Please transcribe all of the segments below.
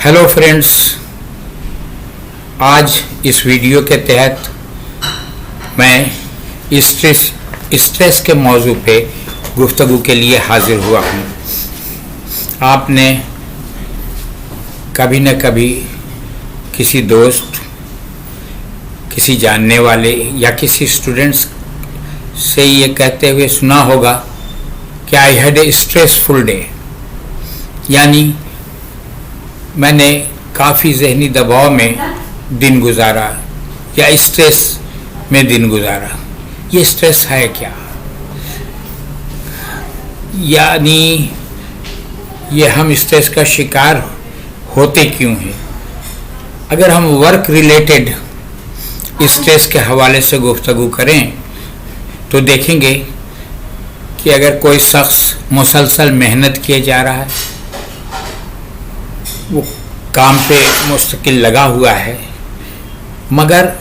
Hello friends, आज इस video के तहत मैं स्ट्रेस के मौजू पे गुफ्तगू के लिए हाजिर हुआ हूँ। आपने कभी न कभी किसी दोस्त, किसी जानने वाले या किसी स्टूडेंट्स से ये कहते हुए सुना होगा कि I had a stressful day, यानी मैंने काफ़ी ज़हनी दबाव में दिन गुजारा या स्ट्रेस में दिन गुजारा। ये स्ट्रेस है क्या? यानी ये हम स्ट्रेस का शिकार होते क्यों हैं? अगर हम वर्क रिलेटेड स्ट्रेस के हवाले से गुफ्तगू करें तो देखेंगे कि अगर कोई शख्स मुसलसल मेहनत किए जा रहा है, वो काम पे मुस्तकिल लगा हुआ है, मगर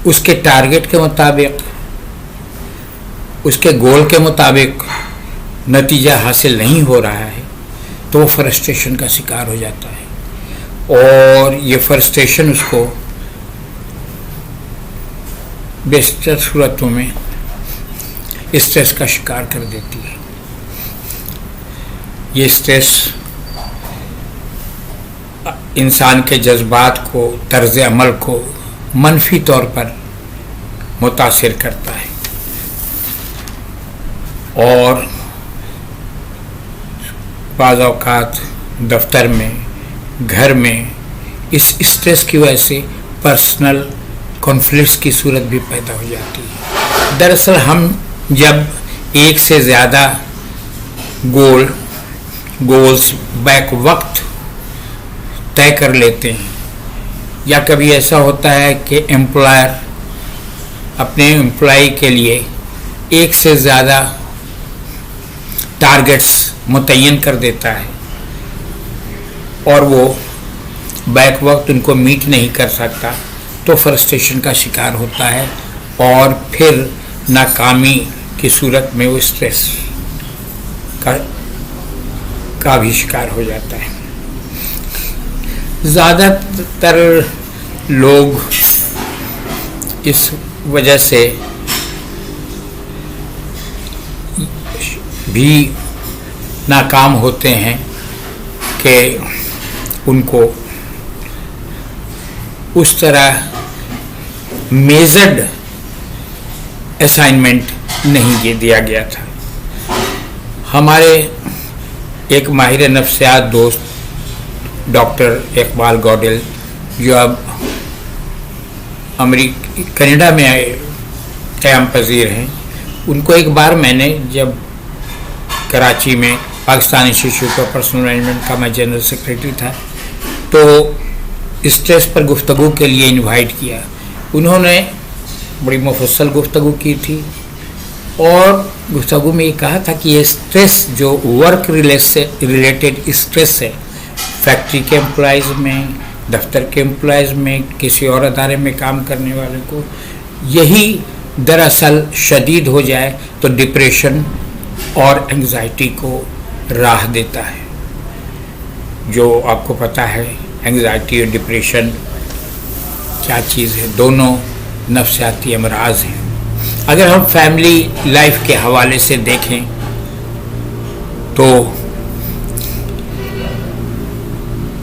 उसके टारगेट के मुताबिक, उसके गोल के मुताबिक नतीजा हासिल नहीं हो रहा है, तो वो फ्रस्ट्रेशन का शिकार हो जाता है और ये फ्रस्ट्रेशन उसको बेशतर सूरतों में स्ट्रेस का शिकार कर देती है। ये स्ट्रेस इंसान के जज्बात को, तर्ज अमल को मनफी तौर पर मुतासिर करता है और बाज़ औक़ात दफ्तर में, घर में इस स्ट्रेस की वजह से पर्सनल कॉन्फ्लिक्ट्स की सूरत भी पैदा हो जाती है। दरअसल हम जब एक से ज़्यादा गोल्स बैक वक्त तय कर लेते हैं, या कभी ऐसा होता है कि एम्प्लॉयर अपने एम्प्लॉय के लिए एक से ज़्यादा टारगेट्स मुतय्यन कर देता है और वो बैक वक्त उनको मीट नहीं कर सकता, तो फ्रस्ट्रेशन का शिकार होता है और फिर नाकामी की सूरत में वो स्ट्रेस का भी शिकार हो जाता है। ज़्यादातर लोग इस वजह से भी नाकाम होते हैं कि उनको उस तरह मेजर्ड असाइनमेंट नहीं दिया गया था। हमारे एक माहिर नफ्सियात दोस्त डॉक्टर इकबाल गौडेल, जो अब कनाडा में क़याम पज़ीर हैं, उनको एक बार मैंने, जब कराची में Pakistan institute for personal management का मैं जनरल सेक्रेटरी था, तो स्ट्रेस पर गुफ्तगू के लिए इनवाइट किया। उन्होंने बड़ी मुफस्सल गुफ्तगू की थी और गुफ्तगू में ये कहा था कि ये स्ट्रेस जो वर्क रिलेटेड स्ट्रेस है, फैक्ट्री के एम्प्लॉइज़ में, दफ्तर के एम्प्लॉइज़ में, किसी और अदारे में काम करने वाले को, यही दरअसल शदीद हो जाए तो डिप्रेशन और एंग्जाइटी को राह देता है। जो आपको पता है एंग्जाइटी और डिप्रेशन क्या चीज़ है, दोनों नफ्सियाती अमराज हैं। अगर हम फैमिली लाइफ के हवाले से देखें तो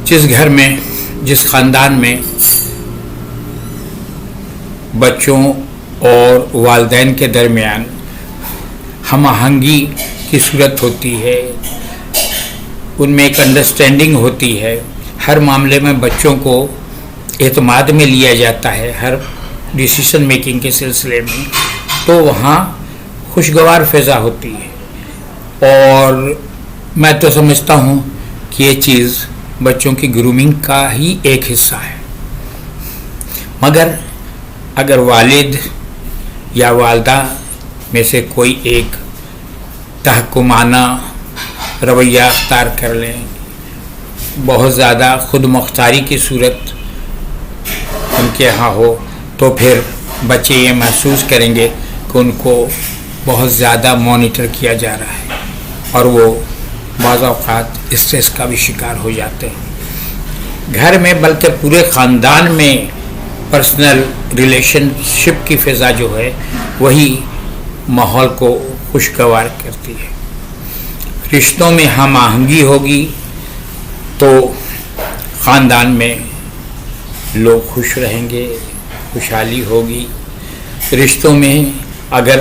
जिस घर में, जिस ख़ानदान में बच्चों और वालिदैन के दरमियान हम आहंगी की सूरत होती है, उनमें एक अंडरस्टैंडिंग होती है, हर मामले में बच्चों को एतमाद में लिया जाता है, हर डिसीजन मेकिंग के सिलसिले में, तो वहाँ खुशगवार फ़िज़ा होती है। और मैं तो समझता हूँ कि ये चीज़ बच्चों की ग्रूमिंग का ही एक हिस्सा है। मगर अगर वालिद या वालदा में से कोई एक तहकुमाना रवैया अख्तार कर लें, बहुत ज़्यादा खुद मुख्तारी की सूरत उनके यहाँ हो, तो फिर बच्चे ये महसूस करेंगे कि उनको बहुत ज़्यादा मॉनिटर किया जा रहा है और वो बाज़ औक़ात स्ट्रेस का भी शिकार हो जाते हैं। گھر میں بلکہ پورے خاندان میں پرسنل ریلیشن شپ کی فضا جو ہے وہی ماحول کو خوشگوار کرتی ہے. رشتوں میں ہم آہنگی ہوگی تو خاندان میں لوگ خوش رہیں گے, خوشحالی ہوگی. رشتوں میں اگر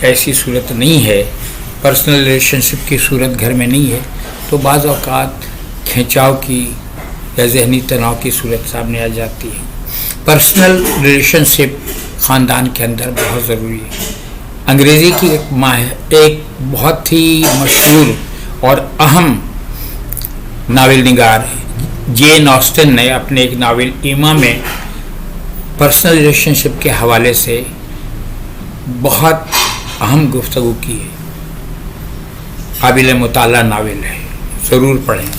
ایسی صورت نہیں ہے, پرسنل ریلیشن شپ کی صورت گھر میں نہیں ہے, تو بعض اوقات کھینچاؤ کی یا ذہنی تناؤ کی صورت سامنے آ جاتی ہے. پرسنل ریلیشن شپ خاندان کے اندر بہت ضروری ہے. انگریزی کی ایک بہت ہی مشہور اور اہم ناول نگار جین آسٹن نے اپنے ایک ناول ایما میں پرسنل ریلیشن شپ کے حوالے سے بہت اہم گفتگو کی ہے. قابل مطالعہ ناول ہے, ضرور پڑھیں.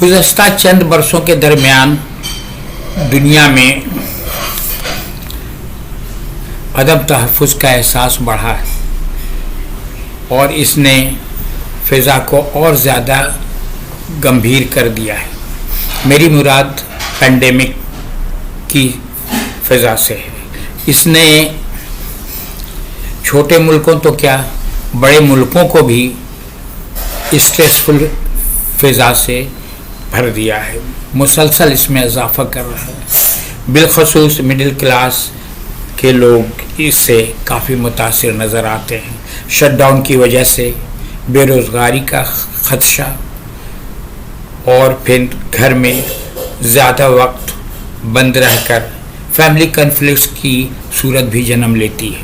گزشتہ چند برسوں کے درمیان دنیا میں عدم تحفظ کا احساس بڑھا ہے اور اس نے فضا کو اور زیادہ گمبھیر کر دیا ہے. میری مراد پینڈیمک کی فضا سے ہے. اس نے چھوٹے ملکوں تو کیا بڑے ملکوں کو بھی اسٹریسفل فضا سے بھر دیا ہے, مسلسل اس میں اضافہ کر رہا ہے. بالخصوص مڈل کلاس کے لوگ اس سے کافی متاثر نظر آتے ہیں. شٹ ڈاؤن کی وجہ سے بے روزگاری کا خدشہ اور پھر گھر میں زیادہ وقت بند رہ کر فیملی کنفلکٹس کی صورت بھی جنم لیتی ہے.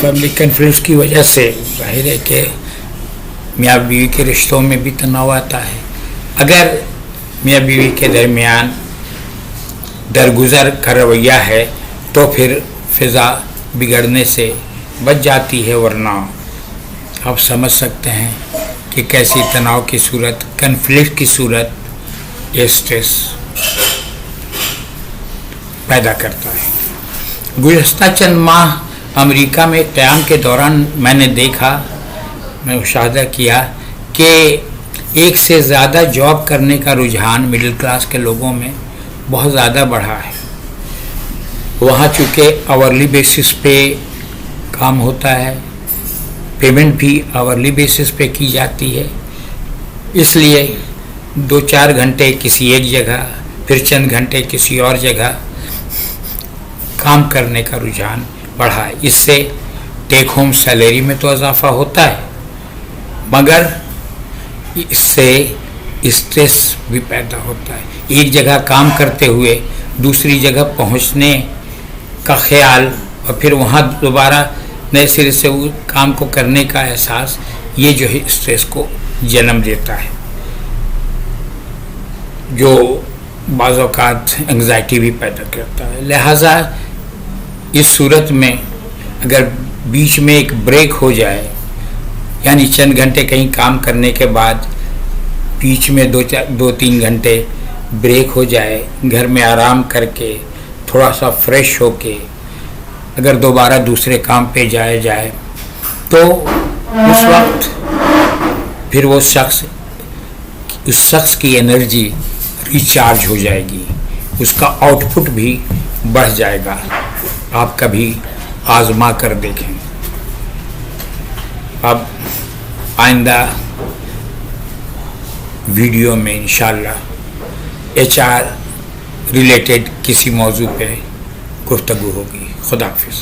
فیملی کنفلکٹس کی وجہ سے ظاہر ہے کہ میاں بیوی کے رشتوں میں بھی تناؤ آتا ہے. اگر میاں بیوی کے درمیان درگزر کا رویہ ہے تو پھر فضا بگڑنے سے بچ جاتی ہے, ورنہ آپ سمجھ سکتے ہیں کہ کیسی تناؤ کی صورت, کنفلکٹ کی صورت یہ اسٹریس پیدا کرتا ہے. گزشتہ چند ماہ امریکہ میں قیام کے دوران میں نے دیکھا, میں مشاہدہ کیا کہ ایک سے زیادہ جاب کرنے کا رجحان مڈل کلاس کے لوگوں میں بہت زیادہ بڑھا ہے. وہاں چونکہ آورلی بیسس پہ کام ہوتا ہے, پیمنٹ بھی آورلی بیسس پہ کی جاتی ہے, اس لیے 2-4 گھنٹے کسی ایک جگہ پھر چند گھنٹے کسی اور جگہ کام کرنے کا رجحان بڑھا ہے. اس سے ٹیک ہوم سیلری میں تو اضافہ ہوتا ہے, مگر اس سے اسٹریس بھی پیدا ہوتا ہے. ایک جگہ کام کرتے ہوئے دوسری جگہ پہنچنے کا خیال اور پھر وہاں دوبارہ نئے سرے سے وہ کام کو کرنے کا احساس, یہ جو ہے اسٹریس کو جنم دیتا ہے, جو بعض اوقات انگزائٹی بھی پیدا کرتا ہے. لہٰذا اس صورت میں اگر بیچ میں ایک بریک ہو جائے, یعنی چند گھنٹے کہیں کام کرنے کے بعد بیچ میں 2-3 گھنٹے بریک ہو جائے, گھر میں آرام کر کے تھوڑا سا فریش ہو کے اگر دوبارہ دوسرے کام پہ جائے تو اس وقت پھر وہ اس شخص کی انرجی ریچارج ہو جائے گی, اس کا آؤٹ پٹ بھی بڑھ جائے گا. آپ کبھی آزما کر دیکھیں. اب آئندہ ویڈیو میں انشاءاللہ HR ریلیٹڈ کسی موضوع پہ گفتگو ہوگی. خدا حافظ.